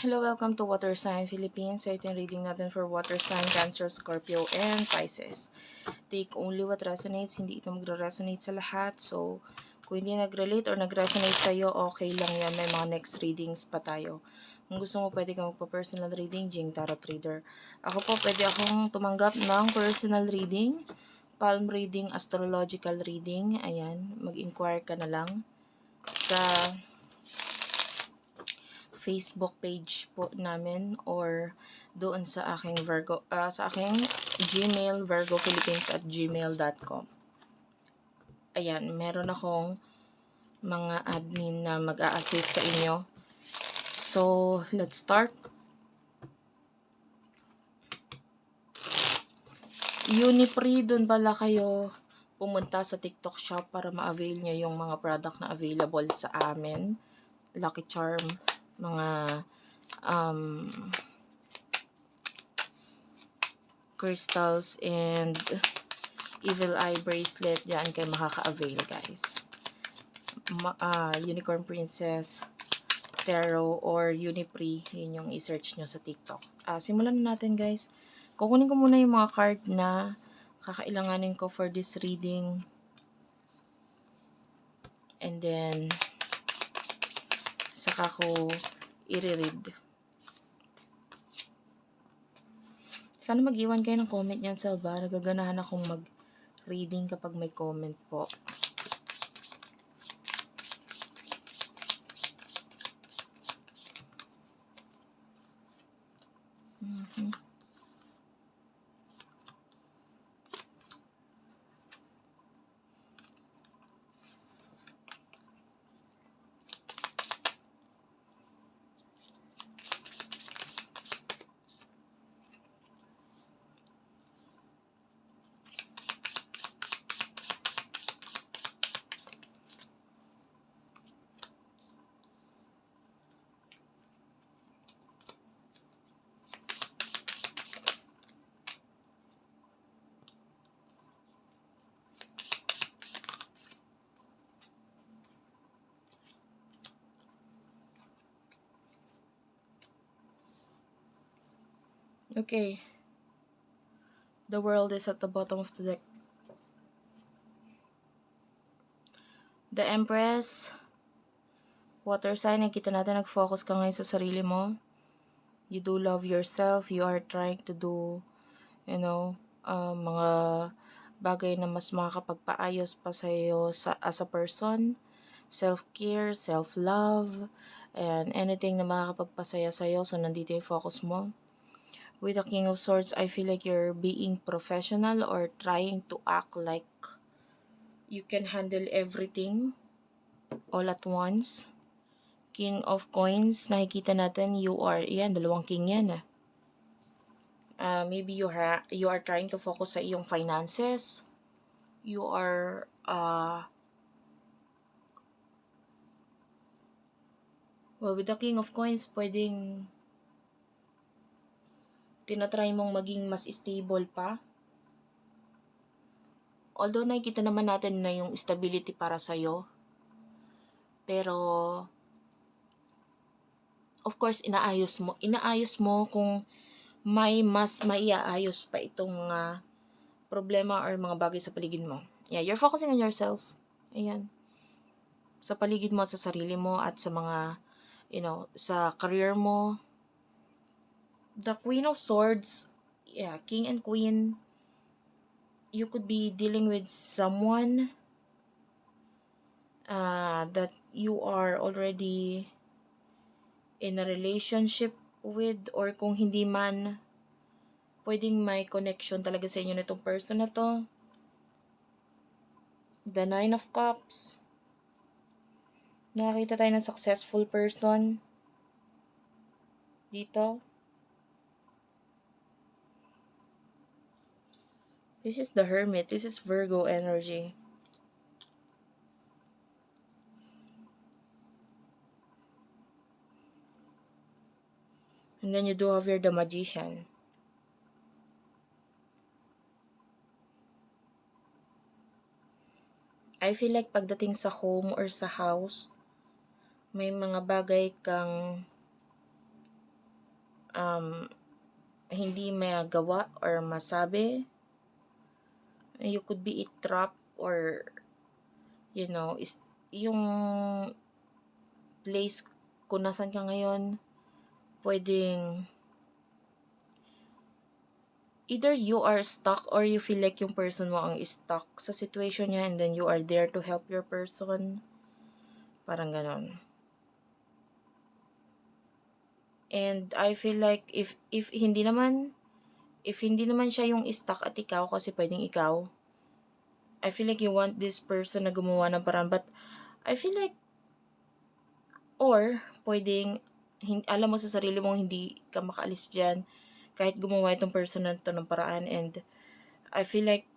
Hello, welcome to Water Sign Philippines. So, ito yung reading natin for Water Sign, Cancer, Scorpio, and Pisces. Take only what resonates. Hindi ito magre-resonate sa lahat. So, kung hindi nag-relate or nag-resonate sa'yo, okay lang yan. May mga next readings pa tayo. Kung gusto mo, pwede kang magpa-personal reading, Jing Tarot Reader. Ako po, pwede akong tumanggap ng personal reading, palm reading, astrological reading. Ayan, mag-inquire ka na lang sa Facebook page po namin or doon sa aking sa aking Gmail, virgophilippines@gmail.com. Ayan, meron akong mga admin na mag-a-assist sa inyo. So, let's start. Unipree, doon pala kayo pumunta sa TikTok shop para ma-avail nyo yung mga product na available sa amin. Lucky Charm, mga crystals, and Evil Eye Bracelet. Yan kayo makaka-avail, guys. Unicorn Princess, Tarot, or Unipree. Yun yung i-search nyo sa TikTok. Simulan na natin, guys. Kukunin ko muna yung mga card na kakailanganin ko for this reading. And then, saka ko i-read. Sana mag-iwan kayo ng comment yan sa baba. Nagaganahan akong mag-reading kapag may comment po. Okay. The world is at the bottom of the deck. The Empress, water sign, nakita natin nag-focus ka ngayon sa sarili mo. You do love yourself. You are trying to do, mga bagay na mas makakapagpaayos pa sa'yo as a person. Self-care, self-love, and anything na makakapagpasaya sa'yo. So, nandito yung focus mo. With the King of Swords, I feel like you're being professional or trying to act like you can handle everything all at once. King of Coins, nakikita natin you are, yan, dalawang king yan. Maybe you are trying to focus sa iyong finances. You are, with the King of Coins, pwedeng tinatry mong maging mas stable pa. Although nakikita naman natin na yung stability para sa'yo. Pero, of course, inaayos mo kung may mas maiaayos pa itong problema or mga bagay sa paligid mo. Yeah, you're focusing on yourself. Ayan. Sa paligid mo at sa sarili mo at sa mga, sa career mo. The Queen of Swords, yeah, King and Queen, you could be dealing with someone that you are already in a relationship with, or kung hindi man, pwedeng may connection talaga sa inyo nitong person na to. The Nine of Cups. Nakakita tayo ng successful person dito. This is the Hermit. This is Virgo energy. And then you do have the Magician. I feel like pagdating sa home or sa house, may mga bagay kang hindi magawa or masabi. You could be a trap or, is yung place kung nasan ka ngayon, pwedeng either you are stuck or you feel like yung person mo ang stuck sa situation niya and then you are there to help your person. Parang ganon. And I feel like if hindi naman siya yung stuck at ikaw, kasi pwedeng ikaw, I feel like you want this person na gumawa ng paraan, but I feel like, or pwedeng alam mo sa sarili mong hindi ka makaalis dyan kahit gumawa itong person na ito ng paraan. And I feel like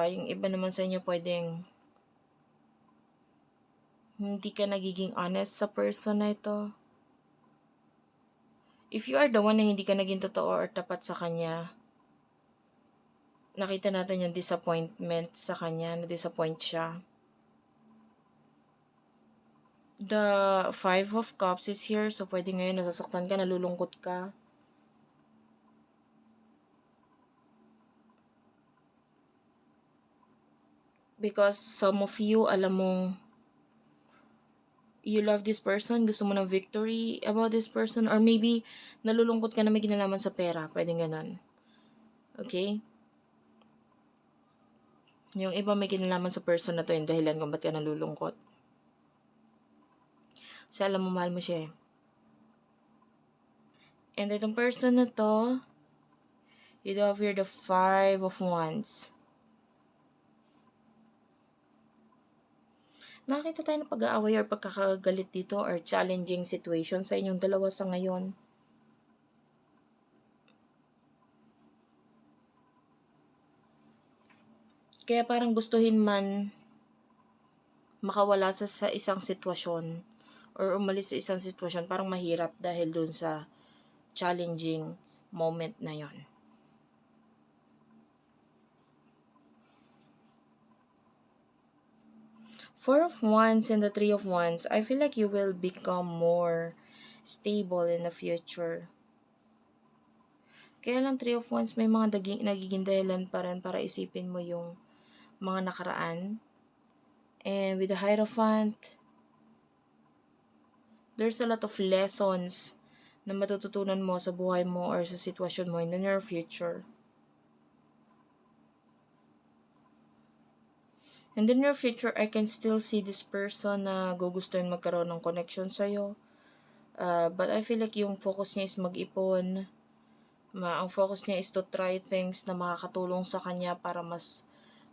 yung iba naman sa inyo pwedeng hindi ka nagiging honest sa person na ito. If you are the one na hindi ka naging totoo or tapat sa kanya, nakita natin yung disappointment sa kanya, na-disappoint siya. The 5 of Cups is here, so pwede ngayon nasasaktan ka, nalulungkot ka. Because some of you, alam mong you love this person, gusto mo ng victory about this person, or maybe nalulungkot ka na may kinalaman sa pera, pwedeng ganon. Okay? Yung iba may kinalaman sa person na to, yung dahilan kung ba't ka nalulungkot. So, alam mo, mahal mo siya eh. And itong person na to, you do have here the 5 of Wands. Nakita tayo ng pag-aaway or pagkakagalit dito or challenging situation sa inyong dalawa sa ngayon. Kaya parang gustuhin man makawala sa isang sitwasyon or umalis sa isang sitwasyon, parang mahirap dahil dun sa challenging moment na yon. Four of Wands and the Three of Wands, I feel like you will become more stable in the future. Kaya lang 3 of Wands, may mga nagiging dahilan pa rin para isipin mo yung mga nakaraan. And with the Hierophant, there's a lot of lessons na matututunan mo sa buhay mo or sa sitwasyon mo in the near future. And in the near future, I can still see this person na gugustuhin magkaroon ng connection sa'yo. But I feel like yung focus niya is mag-ipon. Ang focus niya is to try things na makakatulong sa kanya para mas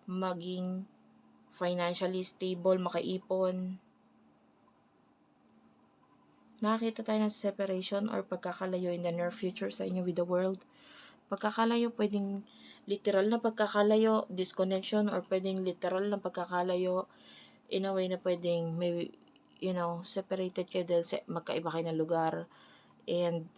maging financially stable, makaipon. Nakakita tayo ng separation or pagkakalayo in the near future sa inyo with the World. Pagkakalayo, pwedeng literal na pagkakalayo, disconnection, or pwedeng literal na pagkakalayo in a way na pwedeng may, separated kayo dahil magkaiba kayo ng lugar. And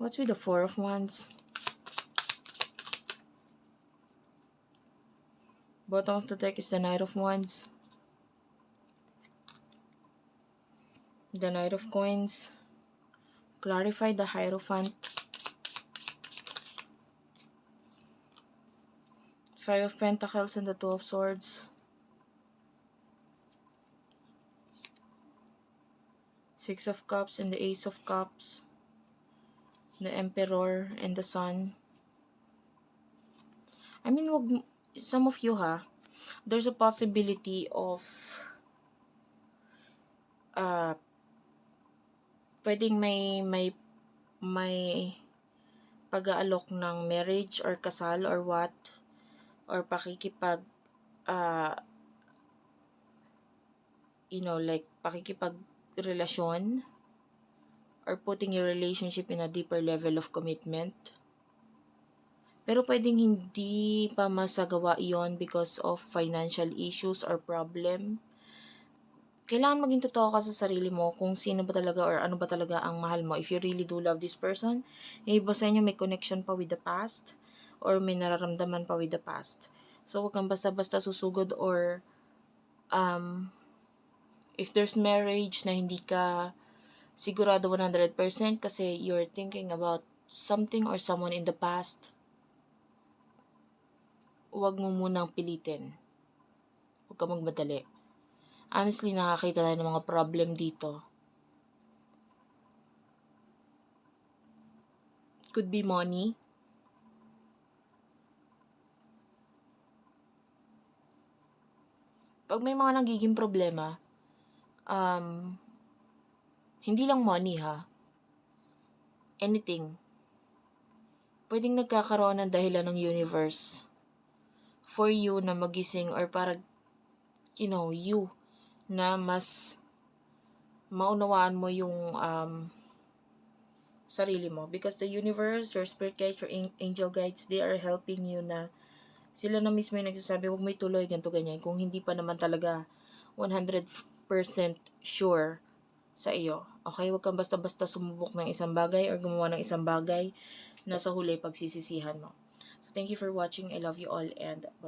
what's with the 4 of Wands? Bottom of the deck is the Knight of Wands. The Knight of Coins. Clarify the Hierophant. 5 of Pentacles and the 2 of Swords. 6 of Cups and the Ace of Cups. The Emperor and the Sun. I mean, some of you there's a possibility of pwedeng may pag-aalok ng marriage or kasal or what, or pakikipag pakikipagrelasyon or putting your relationship in a deeper level of commitment. Pero pwedeng hindi pa masagawa iyon because of financial issues or problem. Kailangan maging totoo ka sa sarili mo kung sino ba talaga or ano ba talaga ang mahal mo. If you really do love this person, yung iba sa inyo may connection pa with the past or may nararamdaman pa with the past. So, huwag kang basta-basta susugod or If there's marriage na hindi ka sigurado 100% kasi you're thinking about something or someone in the past, huwag mo munang pilitin. Huwag ka magmadali. Honestly, nakakita tayo ng mga problem dito. Could be money. Pag may mga nagiging problema, hindi lang money ha. Anything. Pwedeng nagkakaroon ng dahilan ng universe for you na magising or para, you na mas maunawaan mo yung sarili mo. Because the universe, your spirit guides, your angel guides, they are helping you na sila na mismo yung nagsasabi, huwag mo ituloy, ganito, ganyan. Kung hindi pa naman talaga 100% sure sa iyo. Okay? Huwag kang basta-basta sumubok ng isang bagay or gumawa ng isang bagay na sa huli pagsisisihan mo. So, thank you for watching. I love you all and bye.